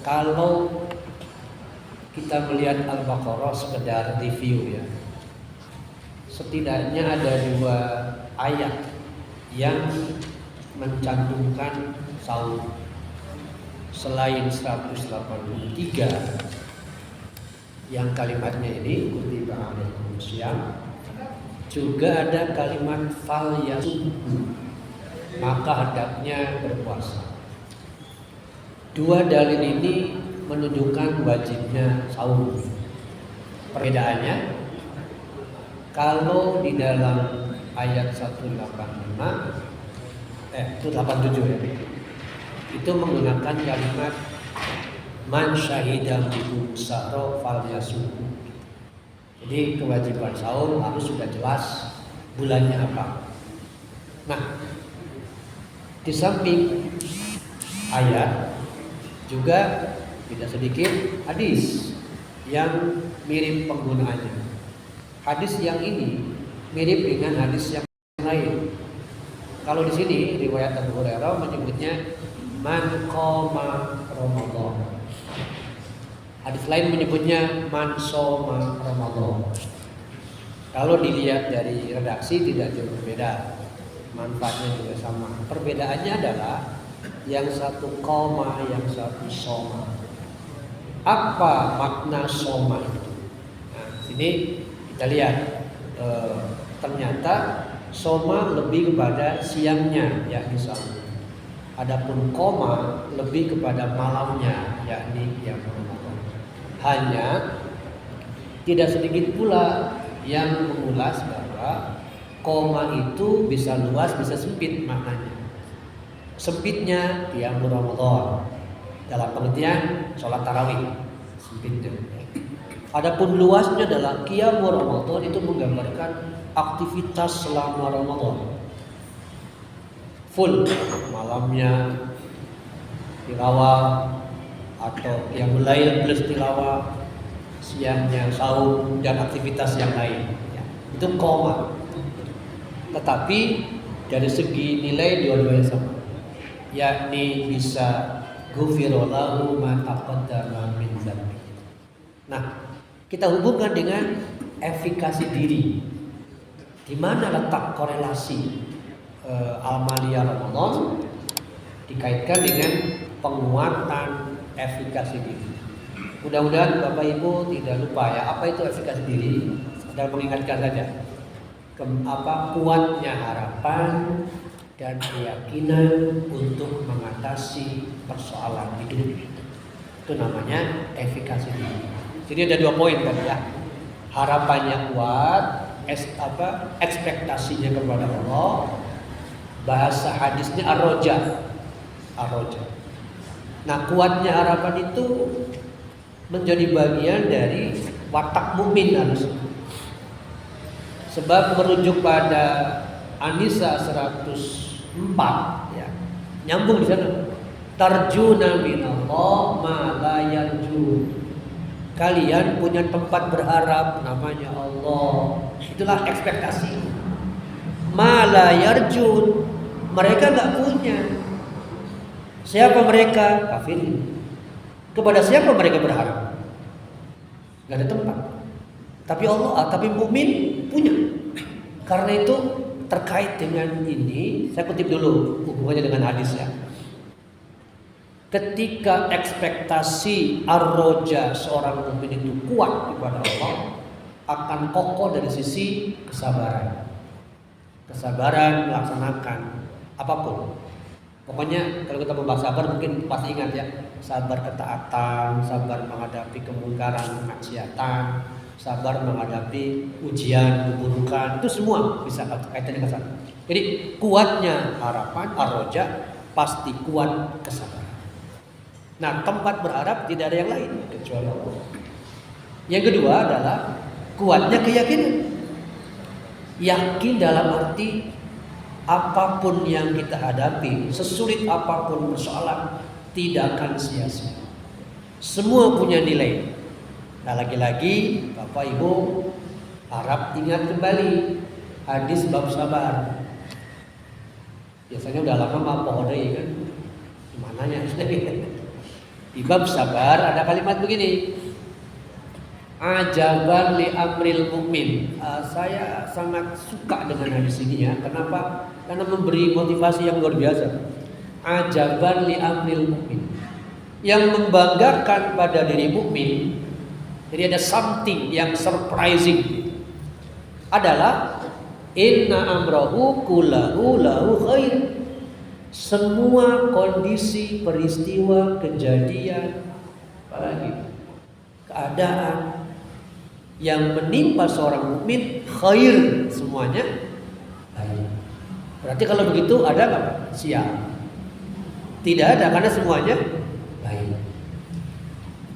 Kalau kita melihat Al-Baqarah sekedar review ya, setidaknya ada 2 ayat yang mencantumkan saum. Selain 183 yang kalimatnya ini kutiba alaikumusiyam, juga ada kalimat fal yasubbu, maka hendaknya berpuasa. 2 dalil ini menunjukkan wajibnya saum. Perbedaannya, kalau di dalam ayat 187 ya, itu menggunakan kalimat man syahida minkum syahra falyasumhu. Jadi kewajiban saum harus sudah jelas bulannya apa. Nah, di samping ayat juga tidak sedikit hadis yang mirip penggunaannya. Hadis yang ini mirip dengan hadis yang lain. Kalau di sini riwayat Abu Hurairah menyebutnya man qoma Ramadan. Hadis lain menyebutnya man shoma Ramadan. Kalau dilihat dari redaksi tidak jauh berbeda, manfaatnya juga sama. Perbedaannya adalah yang satu qoma, yang satu shoma. Apa makna shoma itu? Nah, sini kita lihat ternyata shoma lebih kepada siangnya, yakni sahur. Adapun qoma lebih kepada malamnya, yakni qiyam Ramadan. Hanya tidak sedikit pula yang mengulas bahwa qoma itu bisa luas, bisa sempit maknanya. Sempitnya qiyam Ramadan dalam pengertian sholat tarawih, sempitnya. Adapun luasnya adalah qiyam Ramadan itu menggambarkan aktivitas selama Ramadan. Full malamnya tilawah atau yang lain plus tilawah, siangnya saum dan aktivitas yang lain ya, itu qoma. Tetapi dari segi nilai dua-duanya sama, yakni bisa ghufira lahu ma taqaddama min dzambi. Nah, kita hubungkan dengan efikasi diri. Di mana letak korelasi Al-Maliyah Ramadan dikaitkan dengan penguatan efikasi diri. Mudah-mudahan Bapak Ibu tidak lupa ya, apa itu efikasi diri. Sekedar mengingatkan saja kuatnya harapan dan keyakinan untuk mengatasi persoalan hidup. Itu namanya efikasi diri. Jadi ada 2 poin kan ya. Harapannya kuat, ekspektasinya kepada Allah. Bahasa hadisnya ar-roja. Nah, kuatnya harapan itu menjadi bagian dari watak mukmin harus. Sebab merujuk pada An-Nisa 104 ya. Nyambung di sana. Tarjuna minallah ma la yarjun. Kalian punya tempat berharap namanya Allah. Itulah ekspektasi. Ma la yarjun. Mereka enggak punya. Siapa mereka? Kafir. Kepada siapa mereka berharap? Enggak ada tempat. Tapi mukmin punya. Karena itu terkait dengan ini, saya kutip dulu hubungannya dengan hadis ya. Ketika ekspektasi ar-roja seorang mukmin itu kuat kepada Allah, akan kokoh dari sisi kesabaran. Kesabaran melaksanakan apapun. Pokoknya kalau kita membahas sabar mungkin pasti ingat ya, sabar ketaatan, sabar menghadapi kemungkaran, kemaksiatan, sabar menghadapi ujian, keburukan, itu semua bisa kaitannya ke sana. Jadi kuatnya harapan ar-roja pasti kuat kesabaran. Nah, tempat berharap tidak ada yang lain kecuali Allah. Yang kedua adalah kuatnya keyakinan. Yakin dalam arti apapun yang kita hadapi, sesulit apapun persoalan, tidak akan sia-sia. Semua punya nilai. Nah, lagi-lagi Bapak Ibu harap ingat kembali hadis bab sabar. Biasanya udah lama mah pohon kan. Gimana ya? Di bab sabar ada kalimat begini. Ajaban li amril mukmin. Saya sangat suka dengan hadis ini ya. Kenapa? Karena memberi motivasi yang luar biasa. Ajaban li amril mukmin. Yang membanggakan pada diri mukmin. Jadi ada something yang surprising. Adalah inna amrahu kullahu lahu khair. Semua kondisi, peristiwa, kejadian, apalagi keadaan yang menimpa seorang mukmin khair, semuanya baik. Berarti kalau begitu ada nggak sial? Tidak ada, karena semuanya baik.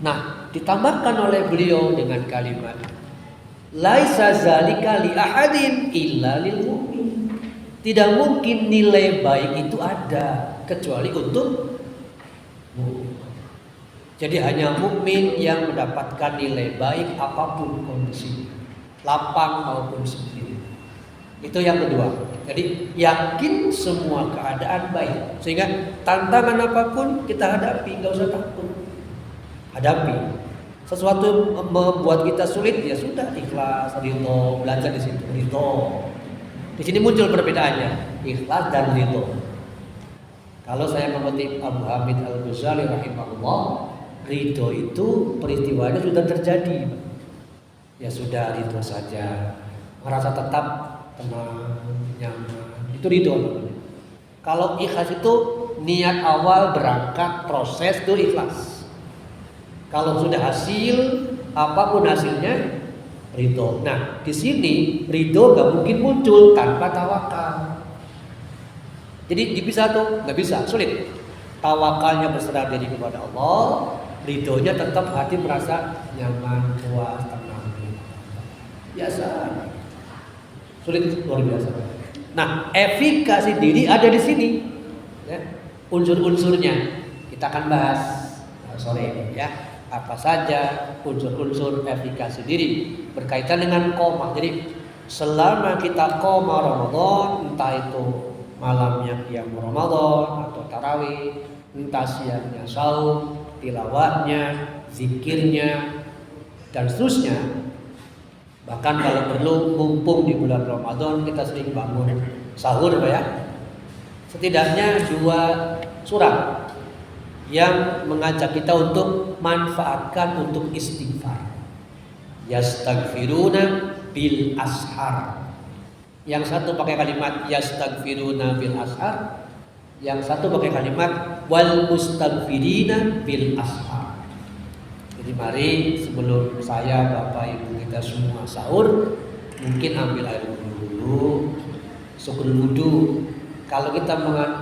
Nah, ditambahkan oleh beliau dengan kalimat laisa zalika li ahadin illa lil mu'min. Tidak mungkin nilai baik itu ada kecuali untuk mukmin. Jadi hanya mukmin yang mendapatkan nilai baik apapun kondisi, lapang maupun sempit. Itu yang kedua. Jadi yakin semua keadaan baik, sehingga tantangan apapun kita hadapi, nggak usah takut. Hadapi. Sesuatu membuat kita sulit, ya sudah ikhlas, ridho, belajar di situ, ridho. Di sini muncul perbedaannya, ikhlas dan ridho. Kalau saya mengutip Abu Hamid Al-Ghazali rahimahullah, ridho itu peristiwanya sudah terjadi, ya sudah ridho saja, merasa tetap tenang, nyaman, itu ridho. Kalau ikhlas itu niat awal berangkat proses itu ikhlas. Kalau sudah hasil apapun hasilnya ridho. Nah di sini ridho gak mungkin muncul tanpa tawakal. Jadi dipisah tuh nggak bisa, sulit. Tawakalnya berserah diri kepada Allah. Ridhonya tetap hati merasa nyaman, puas, tenang. Biasa. Sulit, luar biasa. Nah, efikasi diri ada di sini. Ya. Unsur-unsurnya kita akan bahas sore ini ya. Apa saja unsur-unsur efikasi diri berkaitan dengan qomah. Jadi selama kita qomah Ramadan, entah itu malamnya qiyam Ramadan atau tarawih, entah siangnya saum, tilawahnya, zikirnya, dan seterusnya. Bahkan kalau perlu mumpung di bulan Ramadan kita sering bangun sahur ya. Setidaknya 2 surat yang mengajak kita untuk manfaatkan untuk istighfar. Yastaghfiruna bil ashar. Yang satu pakai kalimat yastaghfiruna bil ashar, yang satu pakai kalimat wal mustaghfirina bil ashar. Jadi mari sebelum saya, Bapak, Ibu kita semua sahur, mungkin ambil air wudhu dulu, syukur wudhu. Kalau kita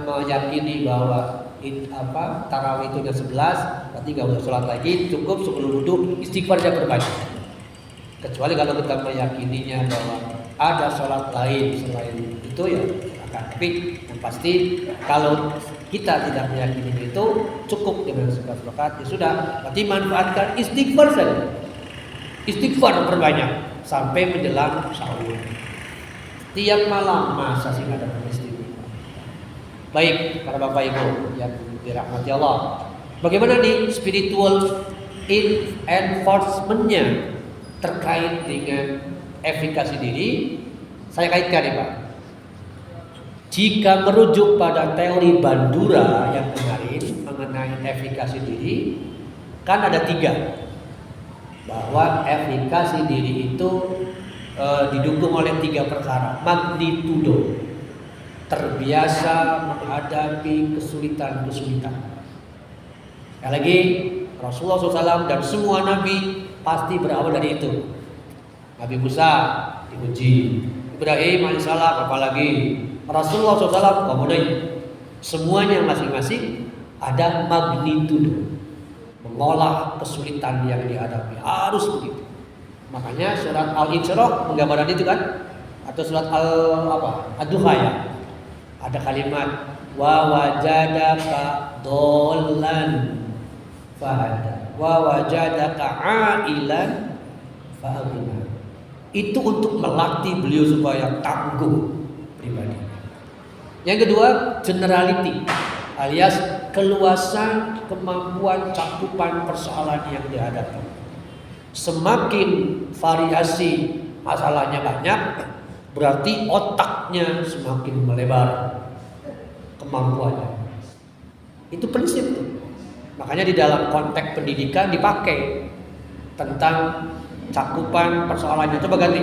meyakini bahwa tarawih itu jam 11, berarti nggak usah sholat lagi, cukup syukur wudhu, istighfar saja perbanyak. Kecuali kalau kita meyakininya bahwa ada sholat lain selain itu ya akan. Tapi yang pasti kalau kita tidak meyakini itu cukup dengan 11 rakaat ya sudah. Berarti manfaatkan istighfar saja. Istighfar perbanyak sampai menjelang sahur. Tiap malam masa sih ada istighfar. Baik para Bapak Ibu yang dirahmati Allah. Bagaimana nih spiritual enforcement-nya terkait dengan efikasi diri? Saya kaitkan nih Pak. Jika merujuk pada teori Bandura yang kemarin mengenai efikasi diri, kan ada 3. Bahwa efikasi diri itu didukung oleh 3 perkara. Magnitudo, terbiasa menghadapi kesulitan-kesulitan. Sekali lagi, Rasulullah SAW dan semua Nabi pasti berawal dari itu. Nabi Musa diuji, Ibrahim alaihissalam, apalagi Rasulullah SAW, kemudian semuanya masing-masing ada magnitudo, mengolah kesulitan yang dihadapi, harus begitu. Makanya surat Al-Isra menggambarkan itu kan, atau surat Ad-Duha ya, ada kalimat wa wajadaka dhallan fahada wa wajadaka ailan fa'aghna. Itu untuk melatih beliau supaya tangguh pribadi. Yang kedua, generality alias keluasan kemampuan cakupan persoalan yang dihadapi. Semakin variasi masalahnya banyak, berarti otaknya semakin melebar kemampuannya. Itu prinsip tuh. Makanya di dalam konteks pendidikan dipakai tentang cakupan persoalannya. Coba ganti.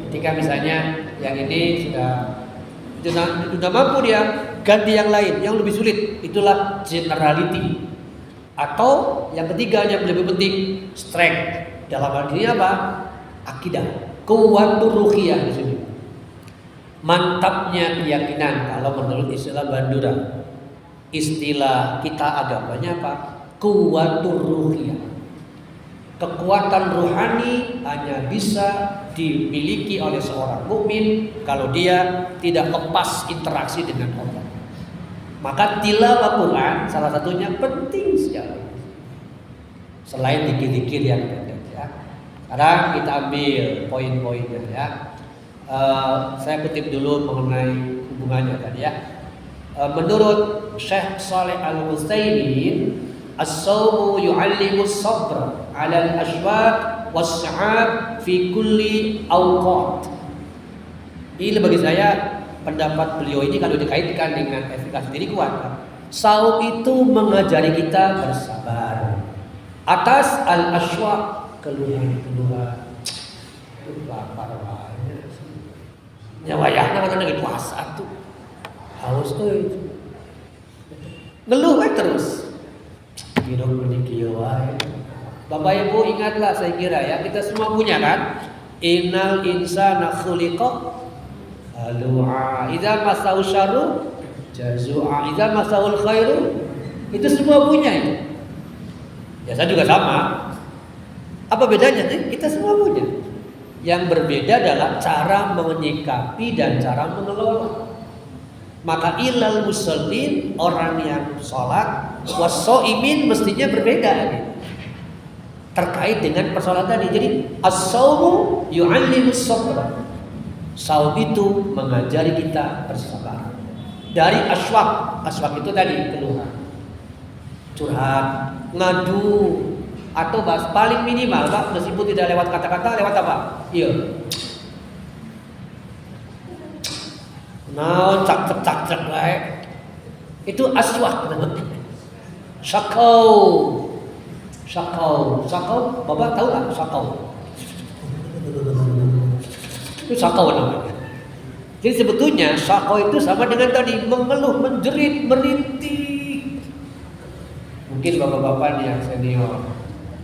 Ketika misalnya yang ini sudah mampu, dia ganti yang lain yang lebih sulit. Itulah generality. Atau yang ketiga yang lebih penting, strength. Dalam hal ini apa? Akidah. Kuwatur ruhiyah di sini. Mantapnya keyakinan kalau menurut istilah Bandura. Istilah kita agamanya apa? Kuwatur ruhiyah. Kekuatan rohani hanya bisa dimiliki oleh seorang mukmin kalau dia tidak lepas interaksi dengan Allah. Maka tilawah Quran salah satunya penting sekali. Selain zikir-zikir yang ada ya. Sekarang kita ambil poin-poinnya ya. Saya kutip dulu mengenai hubungannya tadi ya. Menurut Syekh Saleh Al-Utsaimin, as-sawmu yu'allimu as-sabr 'ala al-ashwaq was-sa'ab fi kulli awqat. Ini bagi saya pendapat beliau ini kalau dikaitkan dengan efikasi diri kuat. Saum itu mengajari kita bersabar atas al-ashwaq, keluhan-keluhan. Nyawayahna kan lagi puasa tuh. Haus tuh. Ngeluh terus. Hidup meniki wae. Bapak Ibu ingatlah, saya kira ya, kita semua punya kan? Innal insana khuliqa halu'a. Idza massahu syarru jazu'a. Idza massahul khairu. Itu semua punya itu. Ya saya juga sama. Apa bedanya nih? Kita semua punya. Yang berbeda adalah cara menyikapi dan cara mengelola. Maka ilal musallin, orang yang sholat, was-shaimin mestinya berbeda gitu. Terkait dengan persoalan tadi. Jadi as-shaumu yu'allimus sabra. Saum itu mengajari kita bersabar. Dari aswak itu tadi keluhan, curhat, ngadu, atau bahas paling minimal Pak, meskipun tidak lewat kata-kata, lewat apa? Iya. Nah, cak baik. Itu aswak. Sakau, Bapak tahu nggak sakau? Itu sakau namanya. Jadi sebetulnya sakau itu sama dengan tadi mengeluh, menjerit, merintih. Mungkin bapak-bapak yang senior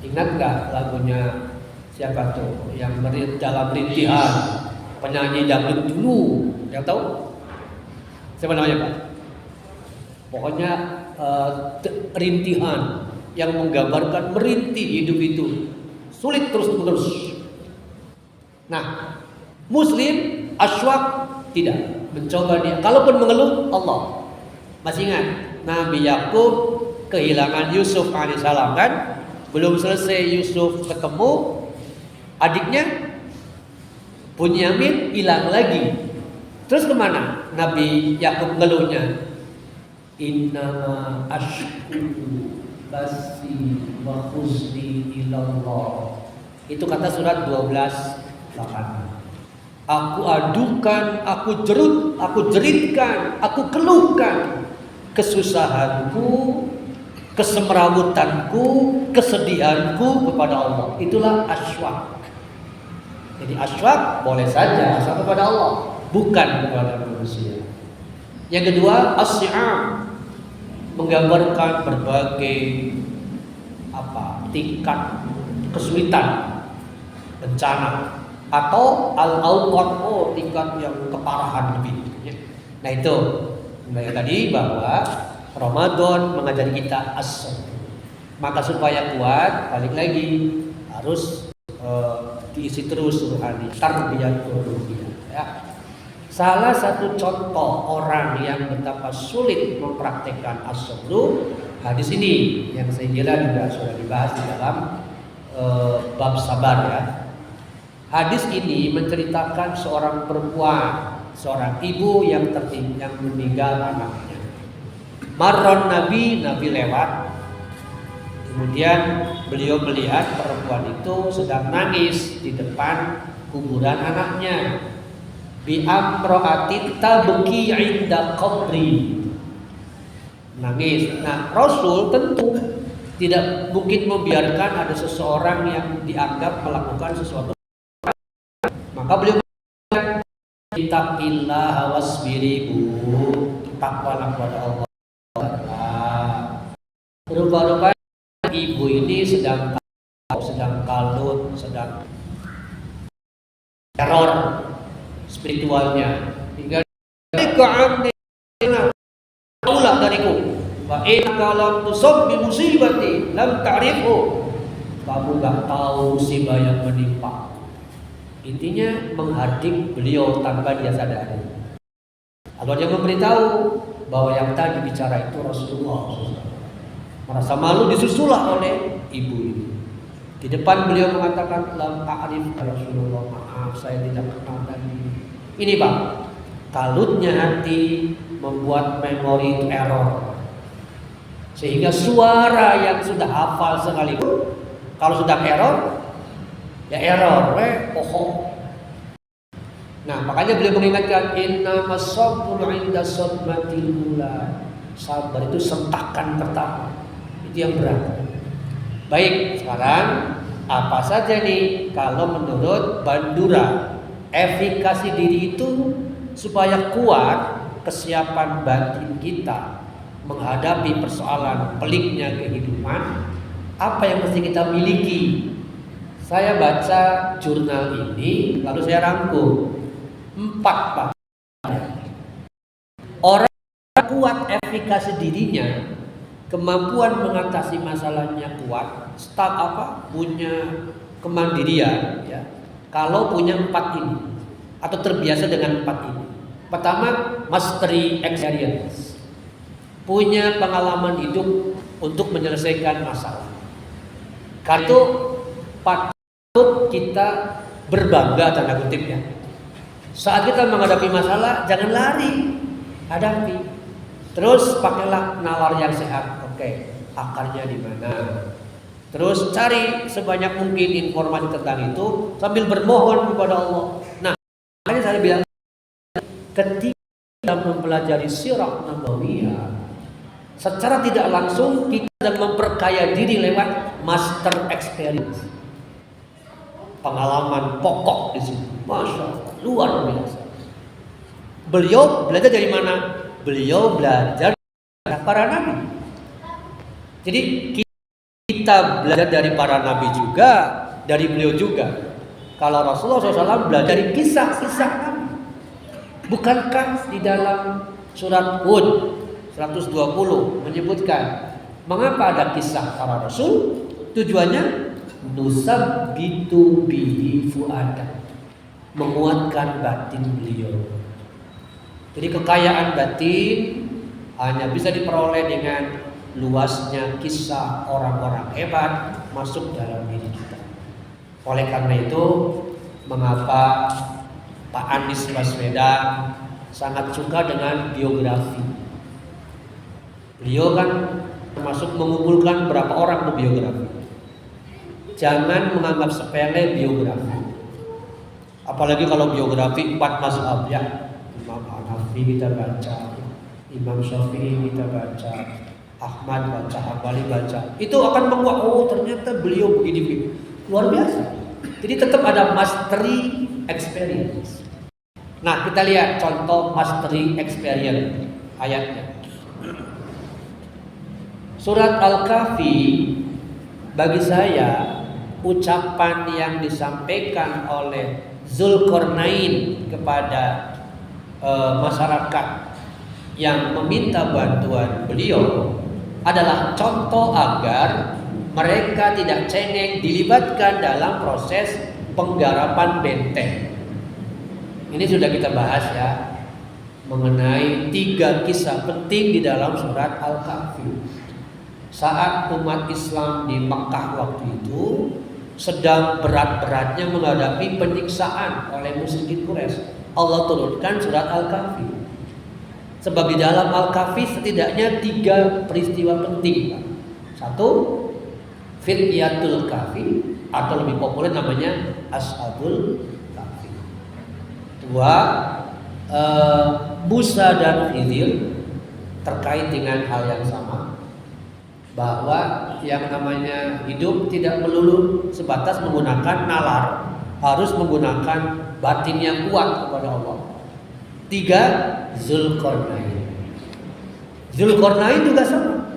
ingat nggak lagunya siapa tuh yang dalam rintihan, penyanyi dangdut dulu, yang tahu? Siapa namanya Pak? Pokoknya rintihan yang menggambarkan merintih hidup itu sulit terus-menerus. Nah, Muslim aswak tidak mencoba dia. Kalaupun mengeluh Allah. Masih ingat Nabi Yakub kehilangan Yusuf alaihissalam kan? Belum selesai Yusuf ketemu adiknya Bunyamin hilang lagi. Terus kemana Nabi Yakub ngeluhnya? Innama ashku basi wa huzni ilallah. Itu kata surat 12:8. Aku adukan, aku jerut, aku jeritkan, aku keluhkan kesusahanku, kesemrawutanku, kesedihanku kepada Allah. Itulah aswak. Jadi aswak boleh saja asal kepada Allah, bukan kepada manusia. Yang kedua, as-si'am, menggambarkan berbagai tingkat kesulitan, bencana, atau al-awqat, tingkat yang keparahan lebih. Nah itu tadi bahwa Ramadan mengajari kita as-sabr. Maka supaya kuat, balik lagi harus diisi terus rohani, tarbiyatul ruhiyah ya. Salah satu contoh orang yang betapa sulit mempraktekkan as-sabr, hadis ini yang saya kira juga sudah dibahas di dalam bab sabar ya. Hadis ini menceritakan seorang perempuan, seorang ibu yang meninggal anaknya. Marron Nabi lewat. Kemudian beliau melihat perempuan itu sedang nangis di depan kuburan anaknya. Bi amra'atin tabki 'inda qabri. Nangis. Nah, Rasul tentu tidak mungkin membiarkan ada seseorang yang dianggap melakukan sesuatu. Maka beliau mengatakan, "Ittaqillaha wasbiri bu." Takwalah kepada Allah. Rupa-rupanya ibu ini sedang kalut, sedang teror spiritualnya. Hingga ulah dariku. Wa innaka lam tusab bi musibati lam ta'rifhu. Kamu gak tahu musibah yang menimpa. Intinya menghardik beliau tanpa dia sadari. Allah yang memberitahu bahwa yang tadi bicara itu Rasulullah. Merasa malu disusulah oleh ibu ini. Di depan beliau mengatakan, lam ta'rif Rasulullah, maaf saya tidak kenal tadi. Ini Pak, kalutnya hati membuat memori itu error. Sehingga suara yang sudah hafal sekalipun, kalau sudah error, ya error, bohong. Nah, makanya beliau mengingatkan, innamas sabru 'inda sadmatil ula. Sabar itu sentakan pertama. Itu yang berat. Baik, sekarang apa saja nih kalau menurut Bandura efikasi diri itu supaya kuat kesiapan batin kita menghadapi persoalan peliknya kehidupan, apa yang mesti kita miliki? Saya baca jurnal ini lalu saya rangkum 4 Pak. Orang kuat efikasi dirinya, kemampuan mengatasi masalahnya kuat, punya kemandirian ya. Kalau punya 4 ini atau terbiasa dengan 4 ini. Pertama, mastery experience. Punya pengalaman hidup untuk menyelesaikan masalah. Karena itu patut kita berbangga tanda kutipnya. Saat kita menghadapi masalah, jangan lari, hadapi. Terus pakailah nalar yang sehat. Oke, akarnya di mana? Terus cari sebanyak mungkin informasi tentang itu sambil bermohon kepada Allah. Nah, makanya saya bilang ketika mempelajari sirah nabawiyah, secara tidak langsung kita sedang memperkaya diri lewat master experience. Pengalaman pokok di sini, masya Allah, luar biasa. Beliau belajar dari mana? Beliau belajar dari para nabi. Jadi kita belajar dari para nabi juga, dari beliau juga. Kalau Rasulullah SAW belajar dari kisah-kisah nabi. Bukankah di dalam surat Hud 120 menyebutkan mengapa ada kisah para rasul? Tujuannya nusabbitu bihi fu'adak, menguatkan batin beliau. Jadi kekayaan batin hanya bisa diperoleh dengan luasnya kisah orang-orang hebat masuk dalam diri kita. Oleh karena itu, mengapa Pak Anies Baswedan sangat suka dengan biografi. Beliau kan termasuk mengumpulkan berapa orang ke biografi. Jangan menganggap sepele biografi. Apalagi kalau biografi 4 mazhab ya. Imam Hanafi kita baca, Imam Syafi'i kita baca, Ahmad baca, Hambali baca. Itu akan menguat, oh ternyata beliau begini. Luar biasa. Jadi tetap ada mastery experience. Nah, kita lihat contoh mastery experience ayatnya. Surat Al-Kahfi bagi saya ucapan yang disampaikan oleh Zulkarnain kepada masyarakat yang meminta bantuan beliau adalah contoh agar mereka tidak cengeng dilibatkan dalam proses penggarapan benteng. Ini sudah kita bahas ya, mengenai 3 kisah penting di dalam surat Al-Kahfi. Saat umat Islam di Makkah waktu itu sedang berat-beratnya menghadapi penyiksaan oleh musyrikin Quraisy, Allah turunkan surat Al-Kahfi. Sebab di dalam Al-Kahfi setidaknya 3 peristiwa penting. Satu, Fityatul Kahfi atau lebih populer namanya Ashabul Kahfi. Dua, Musa dan Khidir terkait dengan hal yang sama, bahwa yang namanya hidup tidak melulu sebatas menggunakan nalar, harus menggunakan batin yang kuat kepada Allah. 3, Zulkarnain. Zulkarnain juga sama,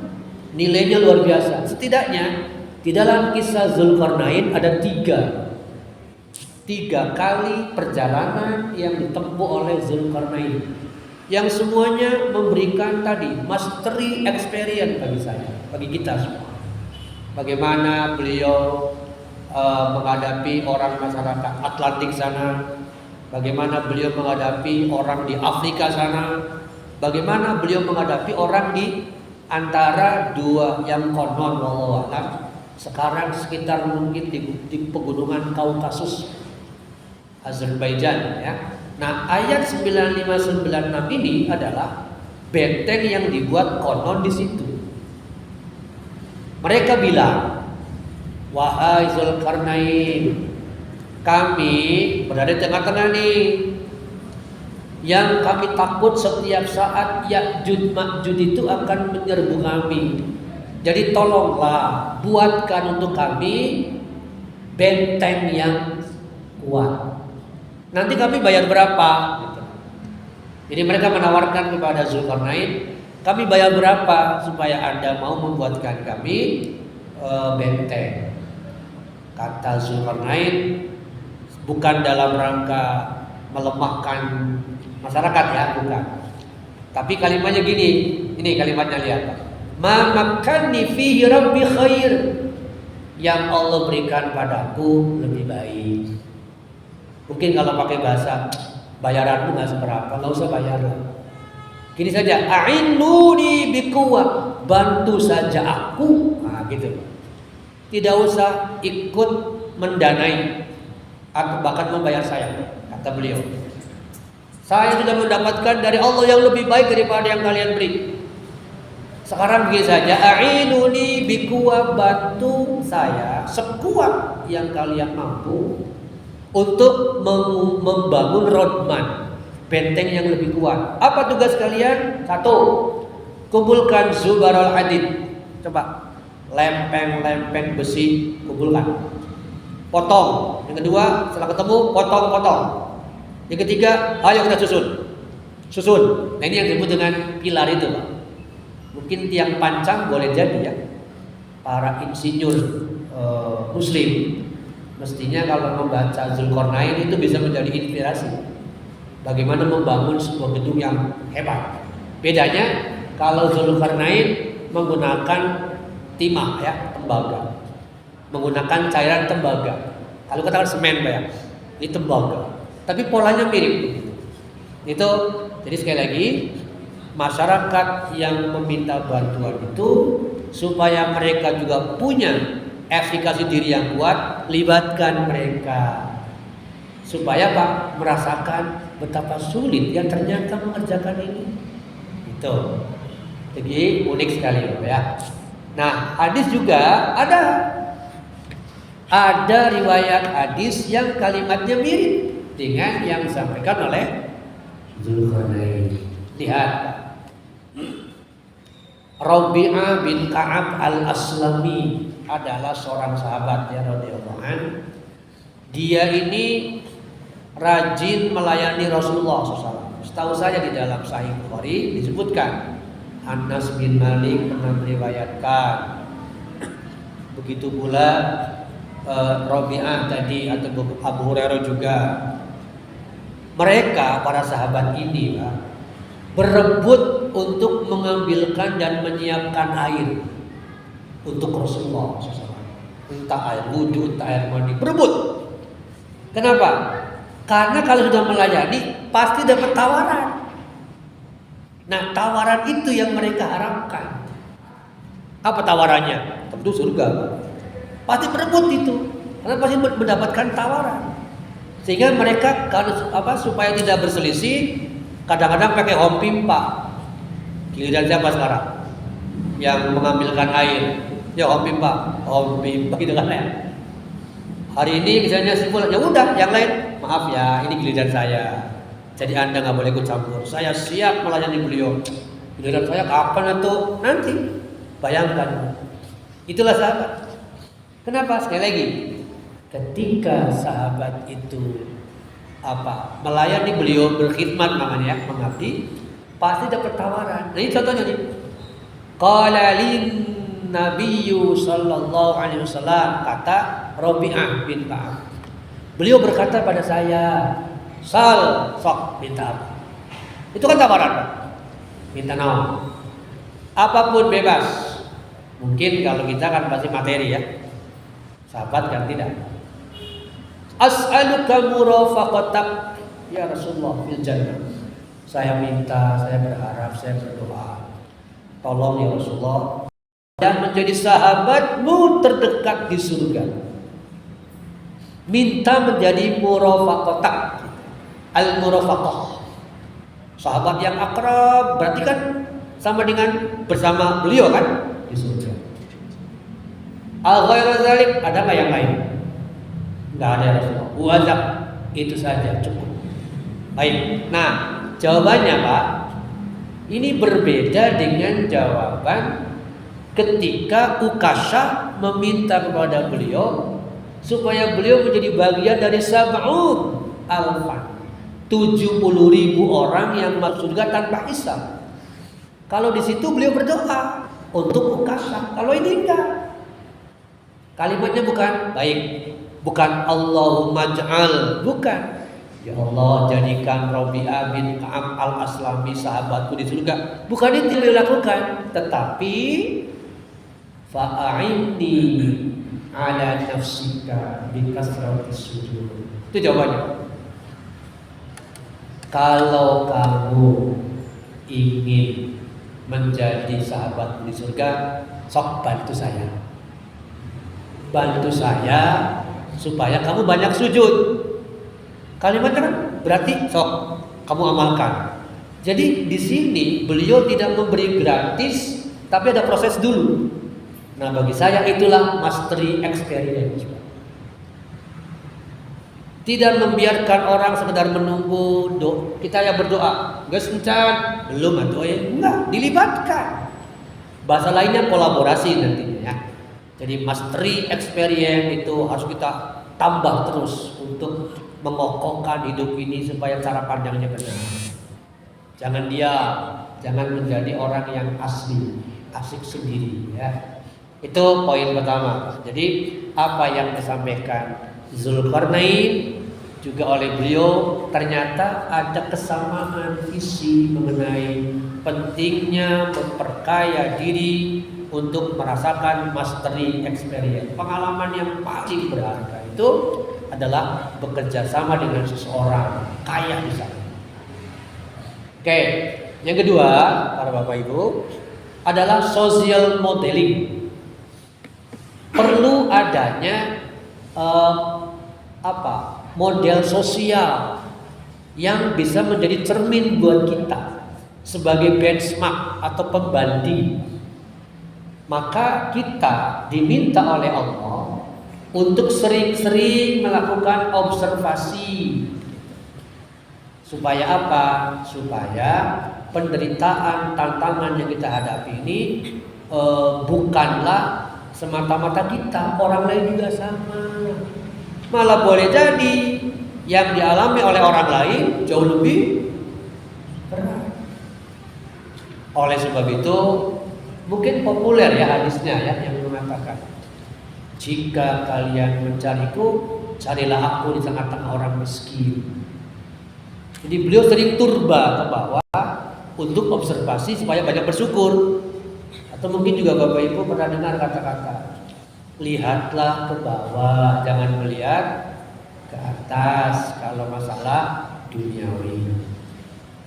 nilainya luar biasa. Setidaknya di dalam kisah Zulkarnain ada 3 kali perjalanan yang ditempuh oleh Zulkarnain, yang semuanya memberikan tadi mastery experience bagi saya, bagi kita semua. Bagaimana beliau menghadapi orang masyarakat Atlantik sana, bagaimana beliau menghadapi orang di Afrika sana, bagaimana beliau menghadapi orang di antara dua yang konon wallahu a'lam sekarang sekitar mungkin di pegunungan Kaukasus Azerbaijan ya. Nah, ayat 9596 ini adalah benteng yang dibuat konon di situ. Mereka bilang, wahai Zulkarnain, kami berada di tengah-tengah nih, yang kami takut setiap saat Ya'juj Ma'juj itu akan menyerbu kami. Jadi tolonglah buatkan untuk kami benteng yang kuat. Nanti kami bayar berapa? Gitu. Jadi mereka menawarkan kepada Zulkarnain, kami bayar berapa supaya Anda mau membuatkan kami benteng. Kata Zulkarnain, bukan dalam rangka melemahkan masyarakat ya, bukan. Tapi kalimatnya gini, ini kalimatnya lihat. Ma makanni fihi rabbi khair. Yang Allah berikan padaku lebih baik. Mungkin kalau pakai bahasa bayaranmu nggak seberapa, nggak usah bayar lah. Gini saja, a'inuni biquwwah, bantu saja aku, nah gitu. Tidak usah ikut mendanai atau bahkan membayar saya, kata beliau. Saya sudah mendapatkan dari Allah yang lebih baik daripada yang kalian beri. Sekarang begini saja, a'inuni biquwwah, bantu saya sekuat yang kalian mampu untuk membangun rodman, benteng yang lebih kuat. Apa tugas kalian? 1, kumpulkan zubarul hadid. Coba lempeng-lempeng besi kumpulkan. Potong. Yang kedua, setelah ketemu potong-potong. Yang ketiga, ayo kita susun. Nah ini yang disebut dengan pilar itu, Pak. Mungkin tiang pancang boleh jadi ya. Para insinyur muslim mestinya kalau membaca Zulkarnain itu bisa menjadi inspirasi bagaimana membangun sebuah gedung yang hebat. Bedanya kalau Zulkarnain menggunakan timah ya, tembaga, menggunakan cairan tembaga. Kalau katakan semen Pak ya, ini tembaga. Tapi polanya mirip. Itu jadi sekali lagi masyarakat yang meminta bantuan itu supaya mereka juga punya efikasi diri yang kuat, libatkan mereka supaya Pak merasakan betapa sulit yang ternyata mengerjakan ini. Itu jadi unik sekali Pak ya. Nah hadis juga ada riwayat hadis yang kalimatnya mirip dengan yang disampaikan oleh Zulkarnain. Lihat, Rabi'ah bin Ka'ab al-Aslami adalah seorang sahabat ya radhiyallahu anhu. Dia ini rajin melayani Rasulullah SAW. Setahu saya di dalam Sahih Bukhari disebutkan Anas bin Malik pernah meriwayatkan. Begitu pula Rabi'ah tadi atau Abu Hurairah juga. Mereka para sahabat ini berebut untuk mengambilkan dan menyiapkan air untuk Rasulullah SAW. Entah air wudhu, entah air mandi, berebut. Kenapa? Karena kalau sudah melayani pasti dapat tawaran. Nah tawaran itu yang mereka harapkan. Apa tawarannya? Tentu surga. Pasti berebut itu, karena pasti mendapatkan tawaran. Sehingga mereka kalau supaya tidak berselisih, kadang-kadang pakai home pimpa. Giliran siapa sekarang yang mengambilkan air? Ya Om Pimpa gitu kan ya. Hari ini misalnya simpul, ya udah yang lain maaf ya, ini giliran saya. Jadi Anda nggak boleh ikut campur. Saya siap melayani beliau. Giliran saya kapan atau nanti? Bayangkan. Itulah sahabat. Kenapa? Sekali lagi, ketika sahabat itu melayani beliau, berkhidmat namanya, mengabdi, pasti dapat tawaran. Nah, ini contohnya nih. Qala lin Nabiyyu sallallahu alaihi wasallam, kata Rabi'ah bin Ka'ab. Beliau berkata pada saya, "Sal, sok minta apa?" Itu kan tawaran, Pak. Minta naon? Apapun bebas. Mungkin kalau kita kan pasti materi ya. Sahabat kan tidak. As'aluka murafaqatak ya Rasulullah fil jannah. Saya minta, saya berharap, saya berdoa. Tolong ya Rasulullah, dan menjadi sahabatmu terdekat di surga. Minta menjadi murafaqatak. Al-murafaqah. Sahabat yang akrab, berarti kan sama dengan bersama beliau kan di surga. Al-ghairu dzalik, ada enggak yang lain? Enggak ada ya Rasulullah. Wajib itu saja cukup. Baik. Nah, jawabannya Pak, ini berbeda dengan jawaban ketika Ukasha meminta kepada beliau supaya beliau menjadi bagian dari sab'un alfan, 70.000 orang yang masuk surga tanpa hisab. Kalau di situ beliau berdoa untuk Ukasha, kalau ini enggak. Kalimatnya bukan baik, bukan Allahumma ja'al, bukan. Ya Allah, jadikan Rabi'ah bin Ka'ab al-Aslami sahabatku di surga. Bukan itu yang dilakukan, tetapi fa'a'inni ala nafsika bi kasratis sujud. Itu jawabannya. Kalau kamu ingin menjadi sahabatku di surga, sok bantu saya. Bantu saya supaya kamu banyak sujud. Kalimatnya kan berarti sok kamu amalkan. Jadi di sini beliau tidak memberi gratis, tapi ada proses dulu. Nah, bagi saya itulah mastery experience. Tidak membiarkan orang sekedar menunggu kita yang berdoa, guys encan belum atau ya enggak, dilibatkan. Bahasa lainnya kolaborasi nantinya ya. Jadi mastery experience itu harus kita tambah terus untuk mengokohkan hidup ini supaya cara pandangnya benar. Jangan menjadi orang yang asik sendiri ya. Itu poin pertama. Jadi apa yang disampaikan Zulkarnain juga oleh beliau ternyata ada kesamaan visi mengenai pentingnya memperkaya diri untuk merasakan mastery experience. Pengalaman yang paling berharga itu adalah bekerja sama dengan seseorang kaya misalnya. Oke, yang kedua, para Bapak Ibu, adalah social modeling. Perlu adanya model sosial yang bisa menjadi cermin buat kita sebagai benchmark atau pembanding. Maka kita diminta oleh Allah untuk sering-sering melakukan observasi. Supaya apa? Supaya penderitaan, tantangan yang kita hadapi ini bukanlah semata-mata kita, orang lain juga sama. Malah boleh jadi yang dialami oleh orang lain jauh lebih berat. Oleh sebab itu mungkin populer ya hadisnya ya yang mengatakan, jika kalian mencariku, carilah aku di tengah-tengah orang miskin. Jadi beliau sering turba ke bawah untuk observasi supaya banyak bersyukur. Atau mungkin juga Bapak Ibu pernah dengar kata-kata, lihatlah ke bawah, jangan melihat ke atas kalau masalah duniawi.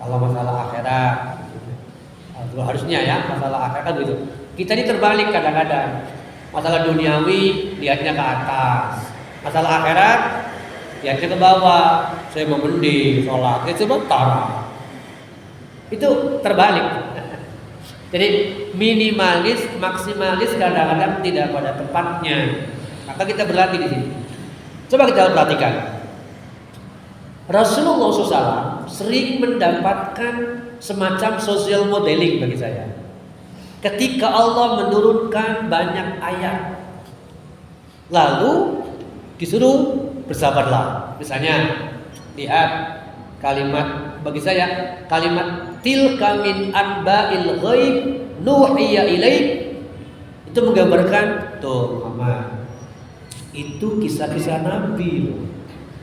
Kalau masalah akhirat, harusnya ya masalah akhirat gitu. Kita ini terbalik kadang-kadang. Masalah duniawi lihatnya ke atas, masalah akhirat lihatnya ke bawah. Saya mau mending sholat, sebentar. Itu terbalik. Jadi minimalis, maksimalis kadang-kadang tidak pada tempatnya. Maka kita berlatih di sini. Coba kita perhatikan. Rasulullah SAW sering mendapatkan semacam social modeling bagi saya. Ketika Allah menurunkan banyak ayat, lalu disuruh bersabarlah. Misalnya, lihat kalimat bagi saya, kalimat tilka min anba'il ghaib nuhiya ilaik, itu menggambarkan tuh Muhammad, itu kisah-kisah Nabi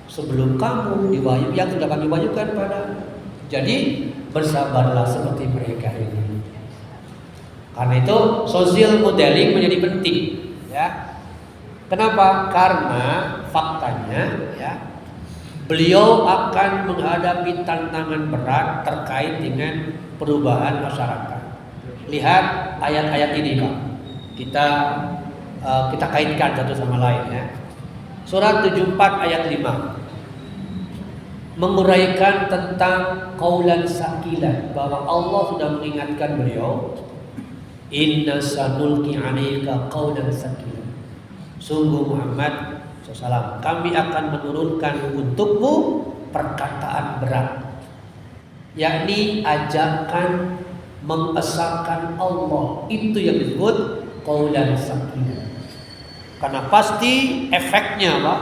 sebelum kamu diwayu yang sudah kami wahyukan pada. Jadi bersabarlah seperti mereka ini. Karena itu social modeling menjadi penting, ya. Kenapa? Karena faktanya, ya, beliau akan menghadapi tantangan berat terkait dengan perubahan masyarakat. Lihat ayat-ayat ini, Pak. Kita kaitkan satu sama lain, ya. Surat 74 ayat 5 menguraikan tentang qaulan sakilan, bahwa Allah sudah mengingatkan beliau, inna sanulqi 'alaika qaulan sakilan. Sungguh Muhammad SAW, kami akan menurunkan untukmu perkataan berat, yakni ajakan mengesahkan Allah. Itu yang disebut qaulan sakilan. Karena pasti efeknya, Pak,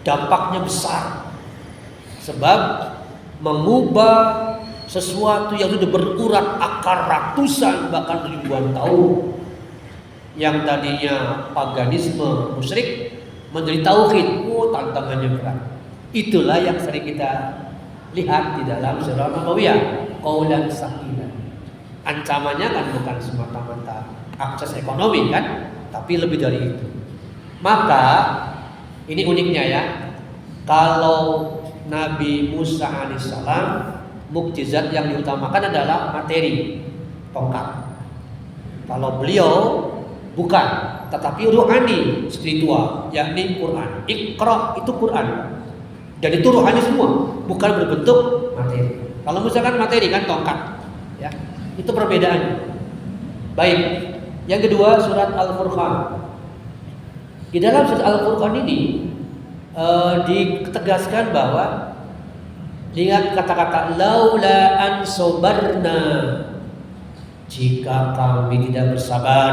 dampaknya besar. Sebab mengubah sesuatu yang sudah berurat akar ratusan bahkan ribuan tahun, yang tadinya paganisme musyrik menjadi tauhid, tantangannya berat. Itulah yang sering kita lihat di dalam surah Nabawiyah, qaulan sakilan. Ancamannya kan bukan semata-mata akses ekonomi, kan, tapi lebih dari itu. Maka ini uniknya, ya, kalau Nabi Musa alaihissalam, mukjizat yang diutamakan adalah materi, tongkat. Kalau beliau bukan, tetapi ruhani, spiritual, yakni Quran. Iqra itu Quran, dan itu ruhani semua, bukan berbentuk materi. Kalau misalkan materi kan tongkat, ya, itu perbedaannya. Baik, yang kedua surat Al-Furqan. Di dalam surat Al-Furqan ini ditegaskan bahwa, lihat kata-kata laula an sobarna, jika kami tidak bersabar,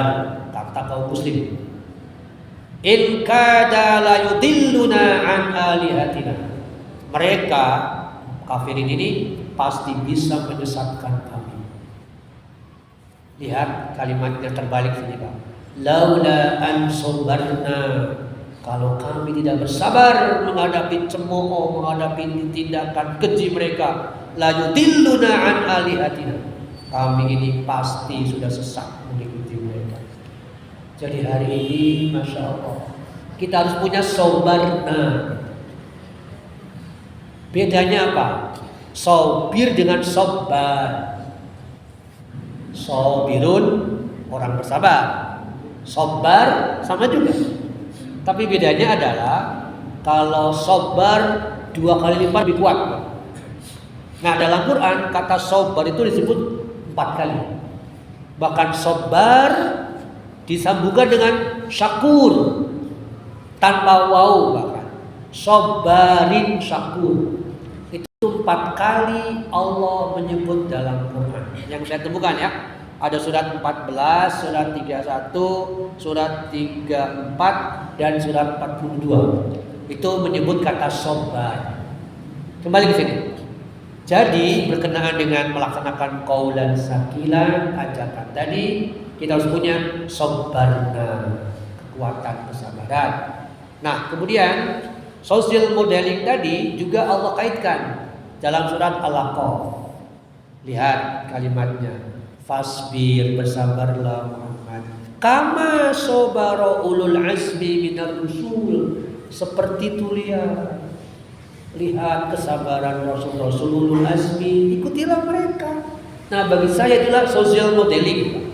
kata kaum muslim, in kada la yudilluna an alihatina, mereka kafirin ini pasti bisa menyesatkan kami. Lihat kalimatnya terbalik sini, Pak. Laula an sobarna, kalau kami tidak bersabar menghadapi cemooh, menghadapi tindakan keji mereka, la yudilluna an alihatina, kami ini pasti sudah sesat mengikuti mereka. Jadi hari ini, Masya Allah, kita harus punya sobarna. Bedanya apa? Sobir dengan sobar. Sobirun, orang bersabar. Sobar sama juga. Tapi bedanya adalah kalau sobar 2 kali lipat lebih kuat. Nah, dalam Quran kata sobar itu disebut 4 kali. Bahkan sobar disambungkan dengan syakur tanpa waw, bahkan sobarin syakur. Itu 4 kali Allah menyebut dalam Quran. Yang saya temukan, ya, ada surat 14, surat 31, surat 34, dan surat 42. Itu menyebut kata sobar. Kembali ke sini. Jadi berkenaan dengan melaksanakan qaulan sakilan, ajakan tadi, kita harus punya sobarna, kekuatan kesabaran. Nah, kemudian social modeling tadi juga Allah kaitkan dalam surat Al-Aqaf. Lihat kalimatnya, fasbir, bersabarlah Muhammad, kama sobaro ulul azmi minar rusul, seperti itu. Lihat kesabaran Rasul-Rasul ulul azmi, ikutilah mereka. Nah, bagi saya itulah social modeling.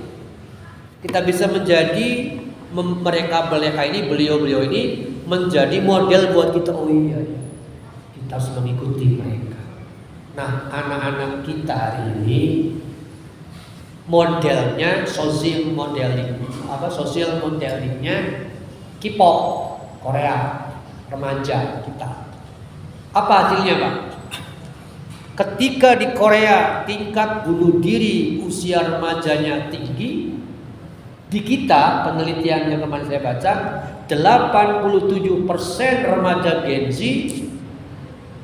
Kita bisa menjadi mereka ini, beliau-beliau ini menjadi model buat kita. Oh iya, kita harus mengikuti mereka. Nah, anak-anak kita hari ini modelnya social modelingnya K-pop Korea remaja kita. Apa hasilnya, Pak? Ketika di Korea tingkat bunuh diri usia remajanya tinggi, di kita penelitian yang kemarin saya baca 87% remaja Gen Z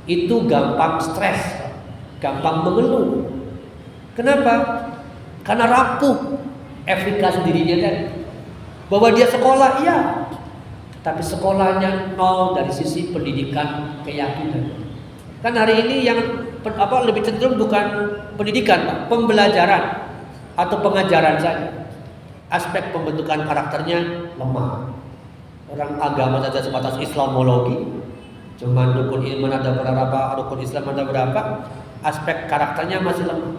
itu gampang stres, gampang mengeluh. Kenapa? Karena rapuh efikasi dirinya tadi. Bahwa dia sekolah, iya, tapi sekolahnya nol dari sisi pendidikan keyakinan. Kan hari ini yang lebih cenderung bukan pendidikan, Pak, pembelajaran atau pengajaran saja. Aspek pembentukan karakternya lemah. Orang agama saja sebatas Islamologi, cuman rukun iman ada berapa, rukun Islam ada berapa, aspek karakternya masih lemah.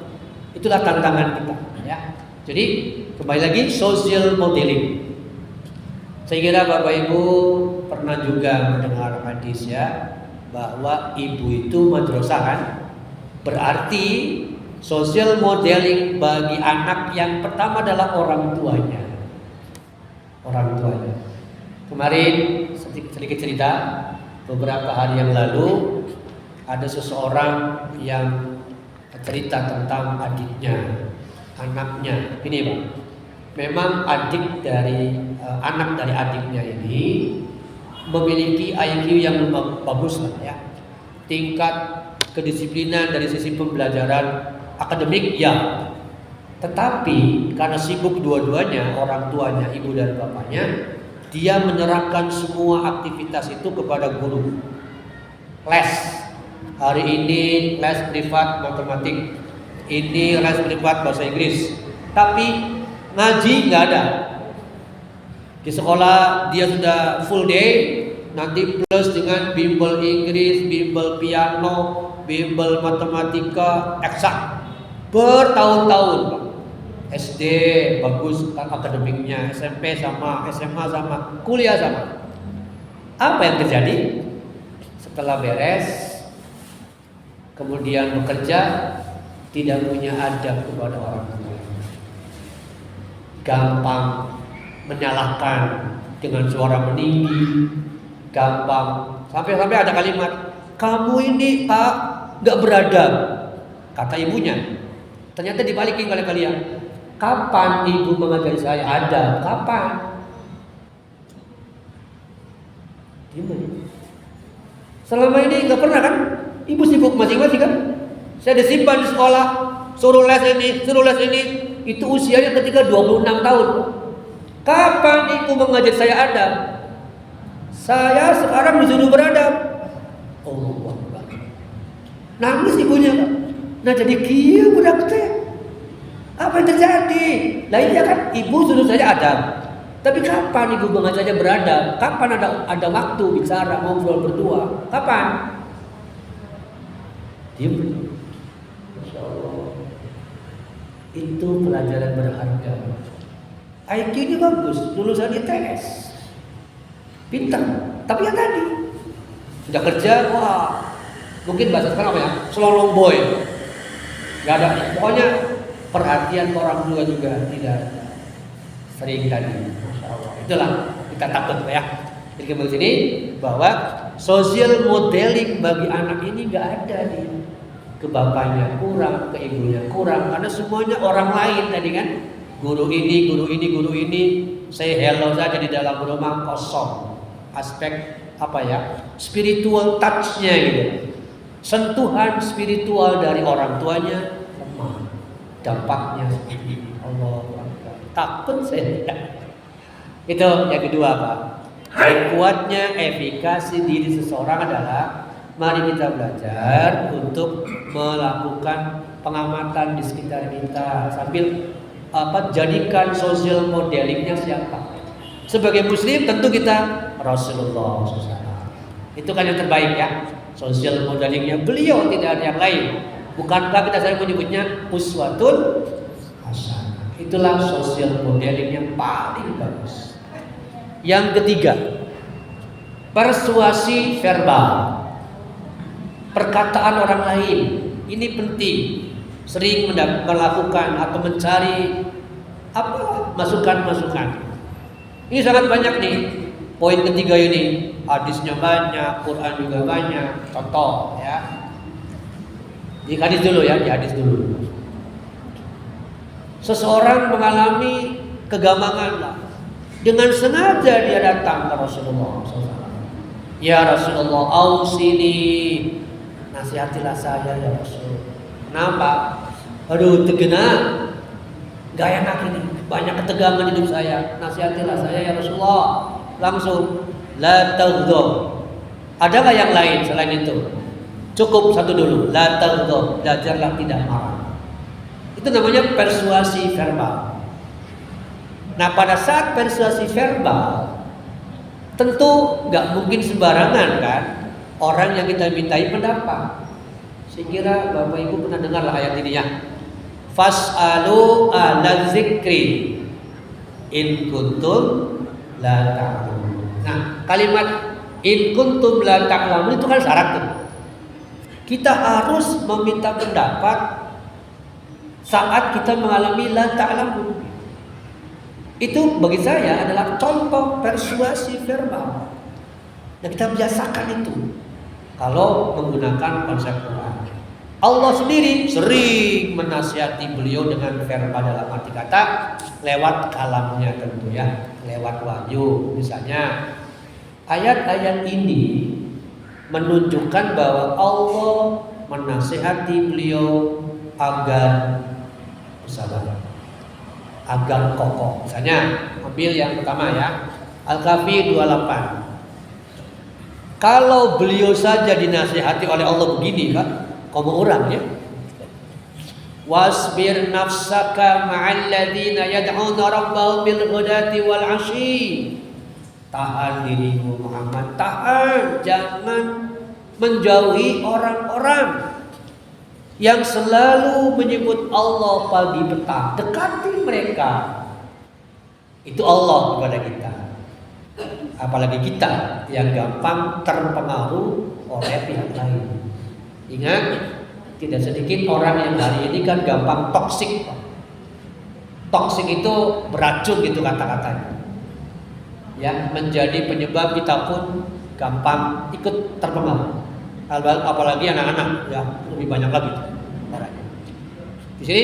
Itulah tantangan kita, ya. Jadi kembali lagi social modeling. Saya kira Bapak Ibu pernah juga mendengar hadis ya, bahwa ibu itu madrasah kan. Berarti social modeling bagi anak yang pertama adalah orang tuanya. Orang tuanya. Kemarin sedikit cerita, beberapa hari yang lalu ada seseorang yang cerita tentang adiknya, anaknya. Ini Pak, memang anak dari adiknya ini memiliki IQ yang bagus lah ya. Tingkat kedisiplinan dari sisi pembelajaran akademik ya. Tetapi karena sibuk dua-duanya, orang tuanya, ibu dan bapaknya, dia menyerahkan semua aktivitas itu kepada guru. Les. Hari ini les privat matematik, ini les privat bahasa Inggris. Tapi ngaji nggak ada. Di sekolah dia sudah full day, nanti plus dengan bimbel Inggris, bimbel piano, bimbel matematika, eksak bertahun-tahun, Pak. SD bagus kan akademiknya, SMP sama, SMA sama, kuliah sama. Apa yang terjadi? Setelah beres, kemudian bekerja, tidak punya adab kepada orang tua. Gampang menyalahkan dengan suara meninggi, gampang sampai ada kalimat, kamu ini Pak nggak beradab, kata ibunya. Ternyata dibalikin oleh kalian. Kapan ibu mengajari saya adab? Kapan? Gimana? Selama ini nggak pernah kan? Ibu sibuk masing-masing kan? Saya disimpan di sekolah, suruh les ini, itu usianya ketika 26 tahun. Kapan ibu mengajari saya adab? Saya sekarang disuruh beradab. Oh, nangis ibunya. Nah jadi kia budak teh. Apa yang terjadi? Lah iya kan ibu suruh saya adab. Tapi kapan ibu mengajarnya beradab? Kapan ada waktu bicara ngobrol berdua? Kapan? Diam. Masyaallah. Itu pelajaran berharga. IQ-nya bagus, lulusan ITS, pintar. Tapi yang tadi sudah kerja, wah, mungkin bahasa sekarang apa ya? Selolong boy. Gak ada, pokoknya perhatian orang tua juga tidak ada. Sering tadi, Masya Allah. Itulah kita takut ya. Jadi kembali sini bahwa social modeling bagi anak ini gak ada nih. Ke bapaknya kurang, ke ibunya kurang, karena semuanya orang lain tadi kan. Guru ini, saya hello saja di dalam rumah kosong. Aspek apa ya? Spiritual touch-nya gitu. Sentuhan spiritual dari orang tuanya lemah. Dampaknya Allah takut saya. Itu yang kedua, Pak. Yang kuatnya efikasi diri seseorang adalah mari kita belajar untuk melakukan pengamatan di sekitar kita sambil jadikan social modelingnya siapa. Sebagai muslim tentu kita Rasulullah SAW. Itu kan yang terbaik ya. Social modelingnya beliau, tidak ada yang lain. Bukankah kita sering menyebutnya uswatun hasanah. Itulah social modeling yang paling bagus. Yang ketiga, persuasi verbal. Perkataan orang lain ini penting. sering melakukan atau mencari apa masukan-masukan. Ini sangat banyak nih. Poin ketiga ini, hadisnya banyak, Quran juga banyak. Contoh ya. Di hadis dulu ya, di hadis dulu. Seseorang mengalami kegamangan lah. Dengan sengaja dia datang ke Rasulullah SAW. Ya Rasulullah, ausini, nasihatilah saya ya Rasul. Kenapa? Aduh, tegena. Gak enak ini, banyak ketegangan hidup saya. Nasihatilah saya ya Rasulullah. Langsung, la taghdab. Ada nggak yang lain selain itu? Cukup satu dulu, la taghdab, belajarlah tidak marah. Itu namanya persuasi verbal. Nah, pada saat persuasi verbal, tentu nggak mungkin sembarangan kan orang yang kita mintai pendapat. Saya kira Bapak Ibu pernah dengar lah ayat ini ya. Fas'alu ala zikri in kuntum la ta'lamun. Nah, kalimat in kuntum la ta'lamun itu kan syarat tuh. Kita harus meminta pendapat saat kita mengalami la ta'lamun. Itu bagi saya adalah contoh persuasi verbal. Dan kita biasakan itu kalau menggunakan konsep Quran. Allah sendiri sering menasihati beliau dengan verbal dalam arti kata lewat kalamnya tentu ya, lewat wahyu. Misalnya ayat-ayat ini menunjukkan bahwa Allah menasihati beliau agar bersabar, agar kokoh. Misalnya ambil yang pertama ya, Al-Kahfi 28. Kalau beliau saja dinasihati oleh Allah begini Pak, kamu orang ya. Wasbir nafsaka ma'al ladzina yad'una rabbahum bil ghadati wal 'ashyi. Tahan dirimu Muhammad, tahan, jangan menjauhi orang-orang yang selalu menyebut Allah pagi petang. Dekati mereka. Itu Allah kepada kita. Apalagi kita yang gampang terpengaruh oleh pihak lain. Ingat, tidak sedikit orang yang hari ini kan gampang toksik. Toksik itu beracun gitu kata-katanya. Ya, menjadi penyebab kita pun gampang ikut terpengaruh. Apalagi anak-anak, ya lebih banyak lagi. Di sini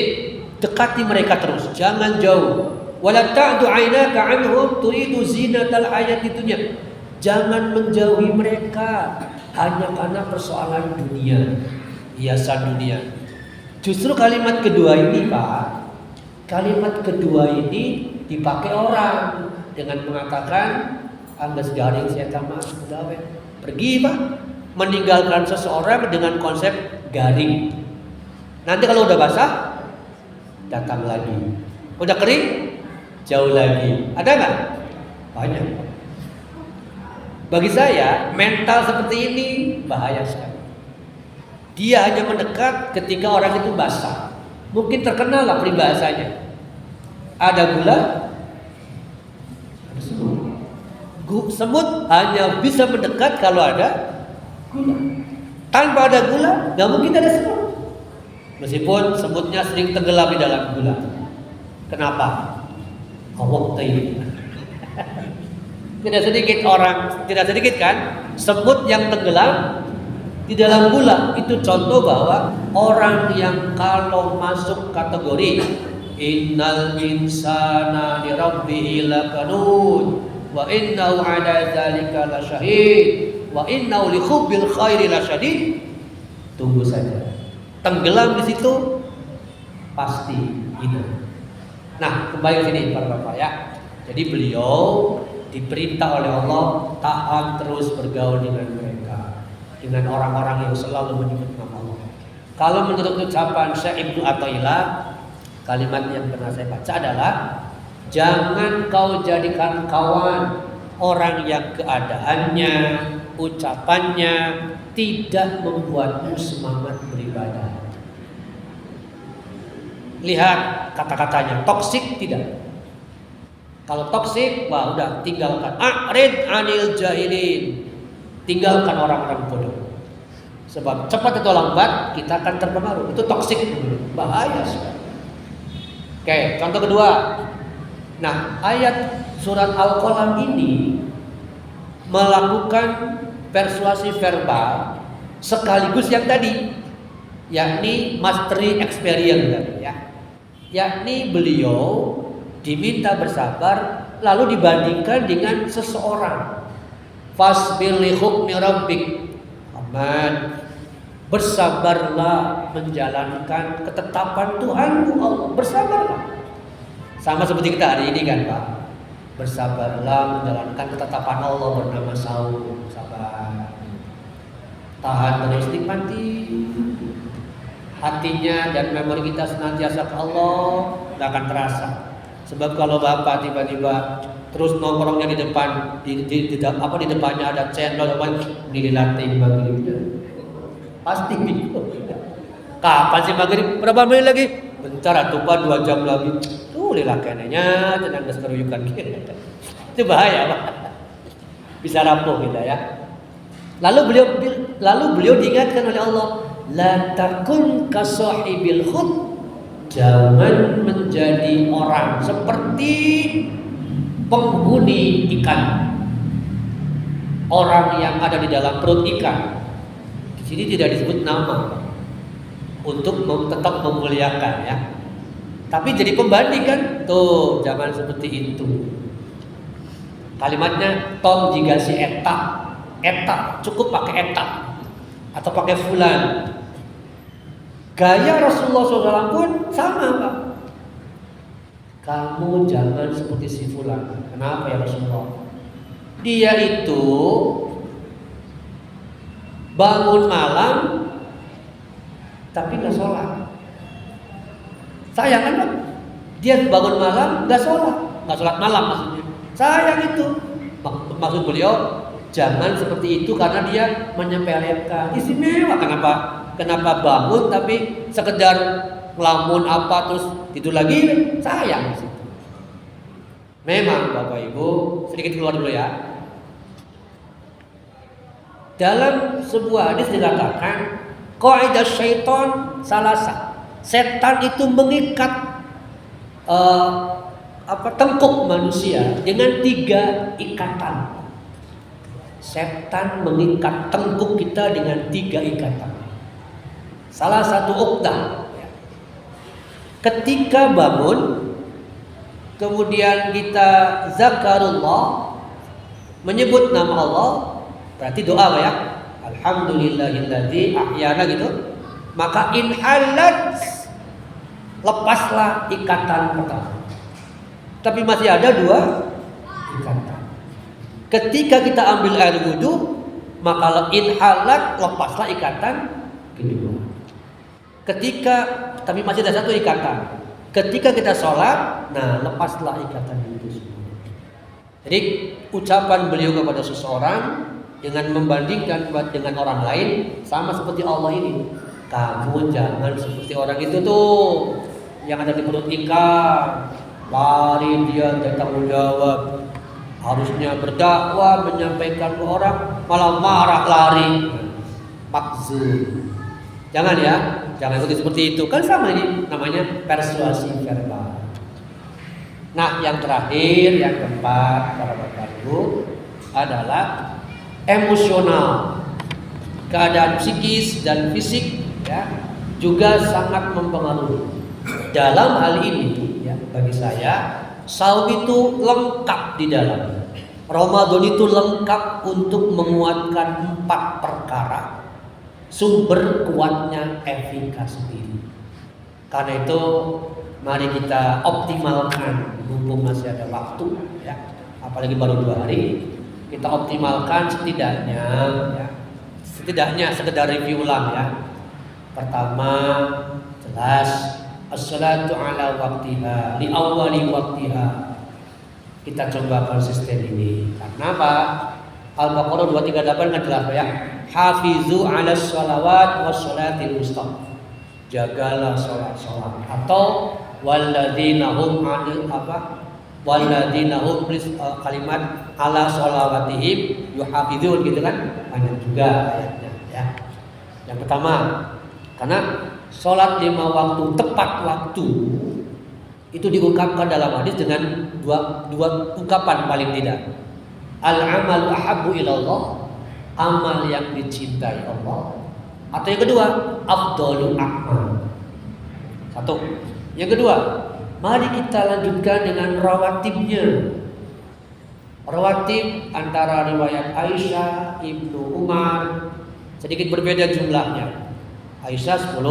dekati mereka terus, jangan jauh. Wala ta'du 'ainaka 'anhum turidu zinatal hayatid dunya. Jangan menjauhi mereka hanya karena persoalan dunia, hiasan dunia. Justru kalimat kedua ini Pak, kalimat kedua ini dipakai orang dengan mengatakan anggas garing saya tamat gawe. Pergi Pak, meninggalkan seseorang dengan konsep garing. Nanti kalau udah basah datang lagi. Udah kering jauh lagi. Ada nggak? Banyak. Bagi saya mental seperti ini bahaya sekali. Dia hanya mendekat ketika orang itu basah. Mungkin terkenal lah peribahasanya. Ada gula, ada semut. Semut hanya bisa mendekat kalau ada gula. Tanpa ada gula, nggak mungkin ada semut. Meskipun semutnya sering tenggelam di dalam gula. Kenapa? Awak tayyib. Tidak sedikit kan semut yang tenggelam di dalam gula. Itu contoh bahwa orang yang kalau masuk kategori innal insana li rabbihi lakanud wa innahu ala dzalika lasyahid wa innahu li hubbil khairi lasyadid, tunggu saja. Tenggelam di situ pasti hidup. Nah, kembali sini para bapak ya. Jadi beliau diperintah oleh Allah taat terus bergaul dengan mereka, dengan orang-orang yang selalu menyebut nama Allah. Kalau menurut ucapan Syekh Ibnu Athaillah, kalimat yang pernah saya baca adalah jangan kau jadikan kawan orang yang keadaannya, ucapannya tidak membuatmu semangat beribadah. Lihat kata-katanya, toksik tidak. Kalau toksik, wah udah tinggalkan. A'rid anil jahilin. Tinggalkan orang-orang bodoh. Sebab cepat atau lambat kita akan terpengaruh. Itu toksik, bahaya sekali. Oke, contoh kedua. Nah, ayat surat Al-Qalam ini melakukan persuasi verbal sekaligus yang tadi, yakni mastery experience tadi ya. Yakni beliau diminta bersabar lalu dibandingkan dengan seseorang. Fasbir li hukmi rabbik. Aman. Bersabarlah menjalankan ketetapan Tuhanmu Allah. Bersabarlah. Sama seperti kita hari ini kan Pak. Bersabarlah menjalankan ketetapan Allah bernama saum. Sabar. Tahan terus nikmati. Hatinya dan memori kita senantiasa ke Allah, nggak akan terasa. Sebab kalau Bapak tiba-tiba terus nongkrongnya di depan, di depannya ada cendol, dililatin maghribnya, pasti bingung. Kapan sih maghrib? Berapa menit lagi? Bentar atuh Pak, 2 jam lagi. Tuh lila kenenya, tenang keseruyukan kita. Itu bahaya Pak. Bisa rapuh kita ya. Lalu beliau diingatkan oleh Allah, la takun kasahibil khut. Jangan menjadi orang seperti penghuni ikan. Orang yang ada di dalam perut ikan. Di sini tidak disebut nama untuk tetap memuliakan ya. Tapi jadi pembanding kan, tuh jangan seperti itu. Kalimatnya tom jika si eta cukup pakai eta atau pakai fulan. Gaya Rasulullah SAW pun sama Pak. Kamu jangan seperti si fulan. Kenapa ya Rasulullah? Dia itu bangun malam tapi nggak sholat. Sayang kan Pak? Dia bangun malam nggak sholat malam maksudnya. Sayang itu. Maksud beliau jangan seperti itu karena dia menyepelekan. Istimewa Kenapa bangun tapi sekedar ngelamun apa terus tidur lagi, sayang di situ. Memang Bapak Ibu, sedikit keluar dulu ya. Dalam sebuah hadis dikatakan qaidah syaitan salasa. Setan itu mengikat tengkuk manusia dengan 3 ikatan. Setan mengikat tengkuk kita dengan 3 ikatan. Salah satu uqdah. Ketika bangun, kemudian kita zakarullah, menyebut nama Allah, berarti doa ya. Alhamdulillahilladzi ahyana gitu. Maka inhalat, lepaslah ikatan pertama. Tapi masih ada 2 ikatan. Ketika kita ambil air wudu, maka inhalat, lepaslah ikatan kedua. Tapi masih ada 1 ikatan. Ketika kita sholat, nah lepaslah ikatan itu semua. Jadi ucapan beliau kepada seseorang dengan membandingkan dengan orang lain sama seperti Allah ini. Kamu jangan seperti orang itu tuh yang ada di perut ikan. Lari dia dari tanggung jawab. Harusnya berdakwah, menyampaikan ke orang, malah marah lari. Makzul. Jangan ya, jangan seperti itu. Kan sama ini namanya persuasi verbal. Nah, yang terakhir, yang keempat, para Bapak Ibu adalah emosional. Keadaan psikis dan fisik ya juga sangat mempengaruhi. Dalam hal ini ya, bagi saya saum itu lengkap di dalam. Ramadan itu lengkap untuk menguatkan 4 perkara. Sumber kuatnya efikasi diri. Karena itu mari kita optimalkan mumpung masih ada waktu ya. Apalagi baru 2 hari, kita optimalkan setidaknya sekedar review ulang ya. Pertama, jelas as-salatu ala waqtiha li awwali waqtiha. Kita coba konsisten ini. Karena apa? Al-Baqarah 238 kan jelas ya. Hafizu 'alas shalawat was shalatil wusta. Jagalah salat atau walladzina hum kalimat ala shalawatihim yuhafizun gitu kan. Banyak juga ayatnya ya. Yang pertama, karena sholat 5 waktu tepat waktu itu diungkapkan dalam hadis dengan dua ungkapan paling tidak. Al-amalu ahabbu ilallah, amal yang dicintai Allah. Atau yang kedua, afdhalul a'mal. Satu. Yang kedua, mari kita lanjutkan dengan rawatibnya. Rawatib antara riwayat Aisyah, Ibnu Umar sedikit berbeda jumlahnya. Aisyah 10,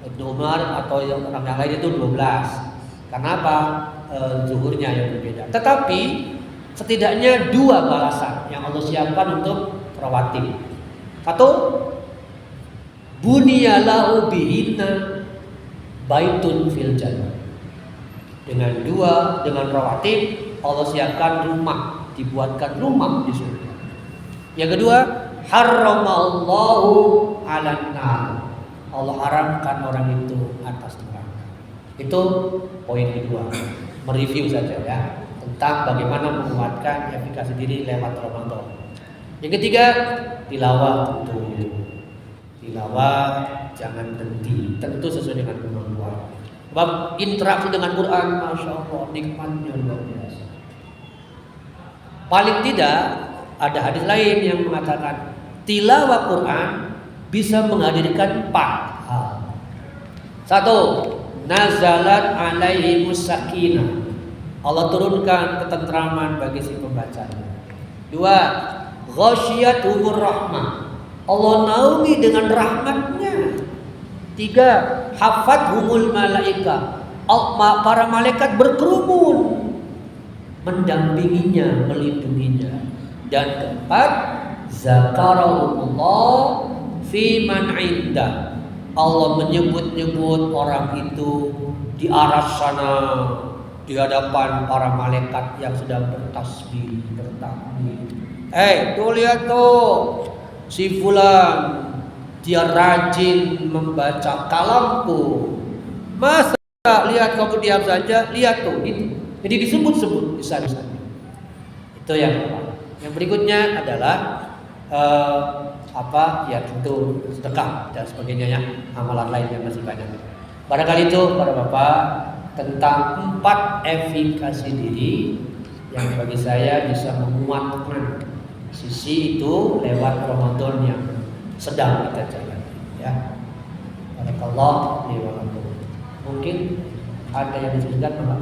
Ibnu Umar atau yang lain itu 12. Kenapa? Zuhurnya yang berbeda. Tetapi setidaknya 2 balasan yang Allah siapkan untuk rawatib. Satu, bunyalahu bihinna baitun fil jannah. Dengan rawatib Allah siapkan rumah, dibuatkan rumah di surga. Yang kedua, harramallahu 'alan nar. Allah haramkan orang itu atas neraka. Itu poin kedua. Mereview saja ya tentang bagaimana menguatkan efikasi diri lewat Ramadan. Yang ketiga, tilawah tentu. Tilawah jangan berhenti, tentu sesuai dengan kemampuan. Sebab interaksi dengan Quran, masya Allah, nikmatnya luar biasa. Paling tidak ada hadis lain yang mengatakan tilawah Quran bisa menghadirkan 4 hal. Satu, nazalat alaihi sakinah. Allah turunkan ketentraman bagi si pembacanya. 2, ghasyiyatuhur rahmah. Allah naungi dengan rahmatnya. 3, hafadhumul malaika. Para malaikat berkerumun mendampinginya, melindunginya. Dan keempat, zakarahumullah fi man inda. Allah menyebut-nyebut orang itu di arah sana, di hadapan para malaikat yang sedang bertasbih, bertakbir. Tuh lihat tuh, si fulan dia rajin membaca kalamku. Masa lihat kamu diam saja? Lihat tuh itu. Jadi disebut-sebut di sana. Itu yang pertama. Yang berikutnya adalah ya tentu sedekah dan sebagainya ya, amalan lain yang masih banyak. Barangkali itu para bapak tentang 4 efikasi diri yang bagi saya bisa menguatkan sisi itu lewat Ramadan yang sedang kita jalani ya. Barakallahu li wa lakum. Mungkin ada yang diceritakan Pak?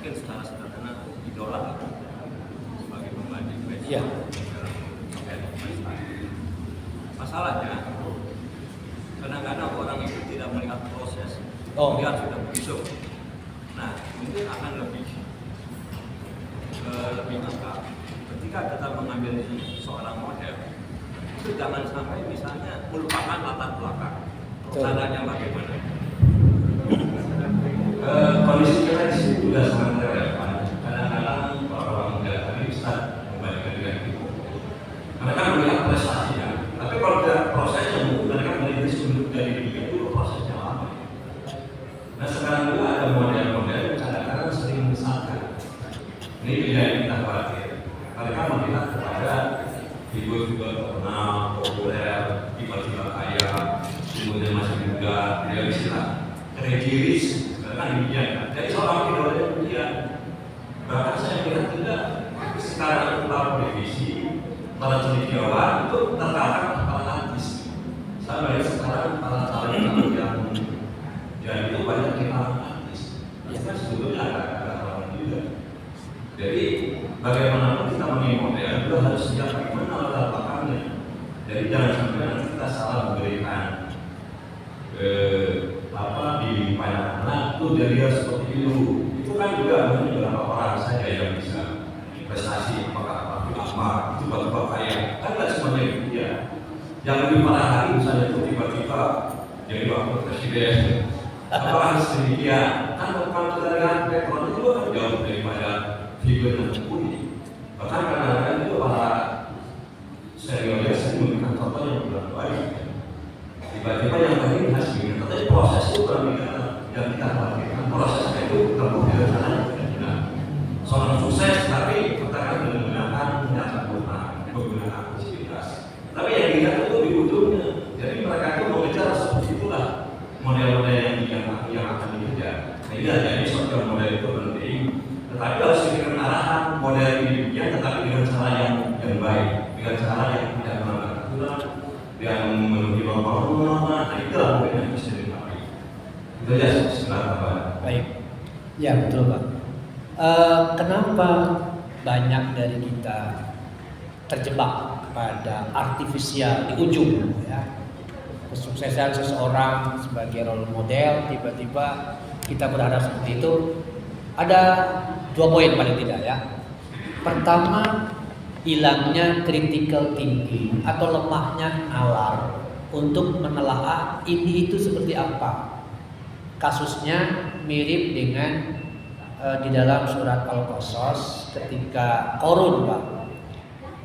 Mungkin secara sederhana idola sebagai pembanding Ya. Masalahnya kadang-kadang orang itu tidak melihat proses, dia sudah begitu. Nah, mungkin akan lebih lengkap ketika kita mengambil seorang model. Itu jangan sampai misalnya melupakan latar belakang pesanannya bagaimana. Kondisi kita di sini sudah sangat relevan. Kadang-kadang orang muda tadi bisa membandingkan dengan itu. Mereka melihat prestasinya, tapi kalau tidak prosesnya, mereka melihat sudut dari dia itu prosesnya apa. Nah sekarang juga ada model-model yang kadang-kadang sering misalkan. Ini tidak kita khawatir. Mereka melihat kepada figur-figur terkenal, populer, tiba-tiba kaya, kemudian masih muda, dia bisa rediris. Kan demikian. Jadi seorang idola yang demikian. Bahkan saya melihat juga sekarang para televisi, para cendekiawan itu terkadang para artis. Saya melihat sekarang para talent yang jadi itu banyak di kalangan artis. Itu sebetulnya ada orang juga. Jadi bagaimanapun kita mengingat model itu harus sejak bagaimana latar belakangnya. Jadi jangan sampai nanti kita salah memberikan di banyak anak itu dia seperti itu kan juga hanya beberapa orang saja yang bisa investasi, apakah Ahmad itu tiba-tiba kaya, kan tidak semuanya itu ya. Yang lebih parah lagi misalnya itu tiba-tiba jadi wakil presiden, apakah sedemikian? Kan kalau kita lihat background itu kan jauh daripada figur yang mumpuni. Bahkan kadang-kadang itu para seniornya sering memberikan contoh yang kurang baik. Tiba-tiba yang tadi hasilnya, tapi proses itu bukan yang kita lakukan, prosesnya model-model yang akan dikejar. Nah, ini jadi suatu model itu penting, tetapi harus diberikan arahan model ini demikian, tetapi dengan cara yang baik, dengan cara yang tidak melanggar aturan, yang memenuhi norma-norma. Nah, itulah mungkin yang bisa dipakai. Itu aja sebenarnya. Baik, ya betul Pak. Kenapa banyak dari kita terjebak pada artifisial di ujung, ya? Kesuksesan seseorang sebagai role model, tiba-tiba kita berharap seperti itu. Ada 2 poin paling tidak, ya. Pertama, hilangnya critical thinking atau lemahnya nalar untuk menelaah ini itu seperti apa. Kasusnya mirip dengan di dalam surat Al-Qasas ketika Qarun, Pak.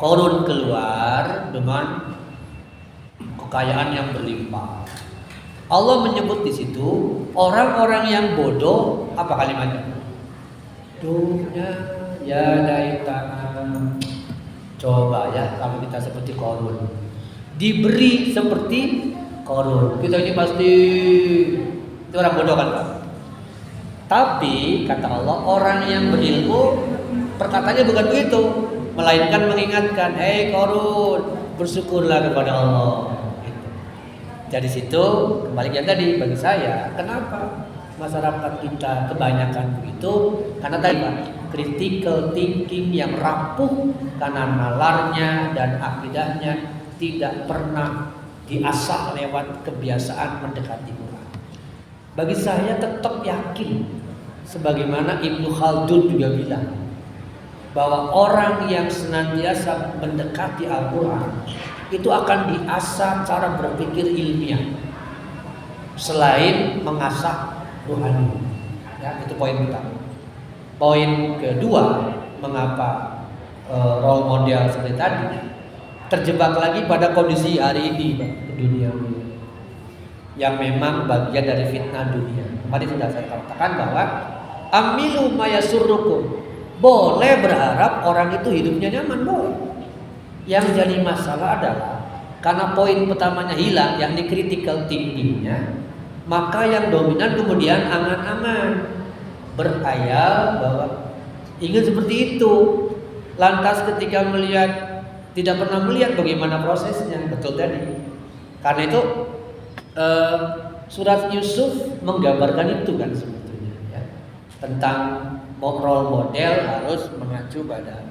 Qarun keluar dengan kekayaan yang berlimpah. Allah menyebut di situ orang-orang yang bodoh, apa kalimatnya? Dunia ya laitana. Coba ya kalau kita seperti Qarun, diberi seperti Qarun, kita ini pasti itu orang bodoh kan Pak? Tapi kata Allah, orang yang berilmu perkataannya bukan begitu, melainkan mengingatkan, hei Qarun, bersyukurlah kepada Allah. Gitu. Jadi situ kembali yang tadi bagi saya, kenapa masyarakat kita kebanyakan begitu? Karena tadi Pak, critical thinking yang rapuh karena nalarnya dan akidahnya tidak pernah diasah lewat kebiasaan mendekati Quran. Bagi saya tetap yakin, sebagaimana Ibnu Khaldun juga bilang, bahwa orang yang senantiasa mendekati Al-Quran itu akan diasah cara berpikir ilmiah selain mengasah rohani. Ya, itu poin pertama. Poin kedua, mengapa role model seperti tadi terjebak lagi pada kondisi hari ini Pak, di dunia ini, yang memang bagian dari fitnah dunia. Kemarin sudah saya katakan bahwa amilu mayasurrukum, boleh berharap orang itu hidupnya nyaman, boleh. Yang jadi masalah adalah karena poin pertamanya hilang, yakni critical thinkingnya, maka yang dominan kemudian angan-angan, berkhayal bahwa ingin seperti itu. Lantas ketika melihat, tidak pernah melihat bagaimana prosesnya. Betul tadi. Karena itu surat Yusuf menggambarkan itu kan sebetulnya, ya. Tentang role model harus mengacu pada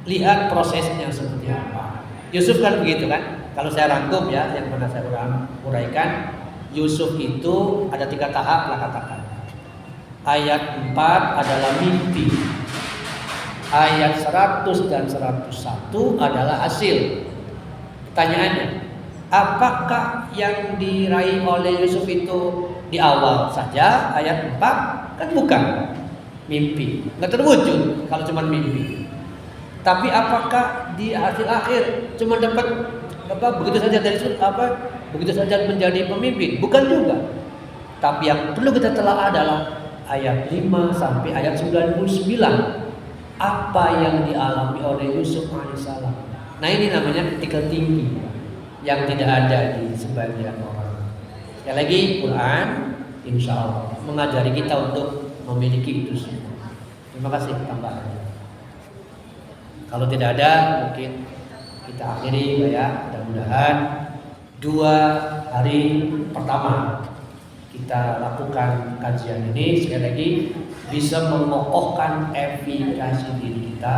lihat prosesnya seperti apa. Yusuf kan begitu kan. Kalau saya rangkum ya, yang pernah saya uraikan, Yusuf itu ada 3 tahap lah katakan. Ayat 4 adalah mimpi. Ayat 100 dan 101 adalah hasil. Pertanyaannya, apakah yang diraih oleh Yusuf itu di awal saja ayat 4? Kan bukan. Mimpi. Nggak terwujud kalau cuma mimpi. Tapi apakah di hasil akhir cuma dapat begitu saja dari begitu saja menjadi pemimpin? Bukan juga. Tapi yang perlu kita telah adalah ayat 5 sampai ayat 99. Apa yang dialami oleh Yusuf alaihissalam. Nah, ini namanya critical thinking yang tidak ada di sebagian orang. Sekali lagi, Quran insya Allah mengajari kita untuk memiliki itu semua. Terima kasih tambahannya. Kalau tidak ada, mungkin kita akhiri ya. Mudah-mudahan 2 hari pertama kita lakukan kajian ini sekali lagi bisa mengokohkan efikasi diri kita.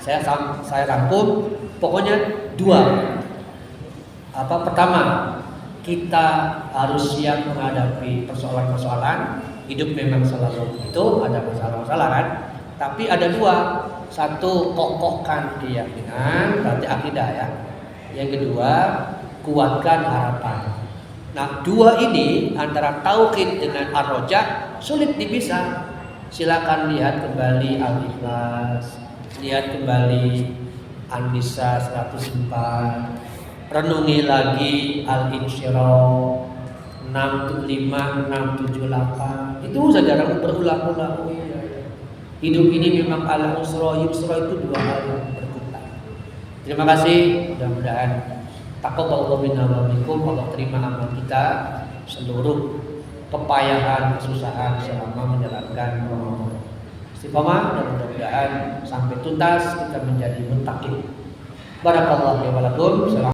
Saya rangkum pokoknya 2. Pertama, kita harus siap menghadapi persoalan-persoalan. Hidup memang selalu itu ada masalah-masalah kan. Tapi ada 2. 1, kokohkan keyakinan, berarti akidah ya. Yang kedua, kuatkan harapan. Nah, 2 ini antara tauhid dengan ar-roja sulit dipisah. Silakan lihat kembali Al-Ikhlas, lihat kembali An-Nisa 104, renungi lagi Al-Insyirah 675, 678. Itu saja berulang-ulang. Hidup ini memang al-usra, yusra itu 2 hal yang berputar. Terima kasih, mudah-mudahan Taqabbalallahu minna wa minkum. Allah terima amal kita, seluruh kepayahan, kesusahan selama menjalankan Ramadan. Istiqomah dan mudah-mudahan sampai tuntas kita menjadi muttaqin. Barakallahu fi wa lakum.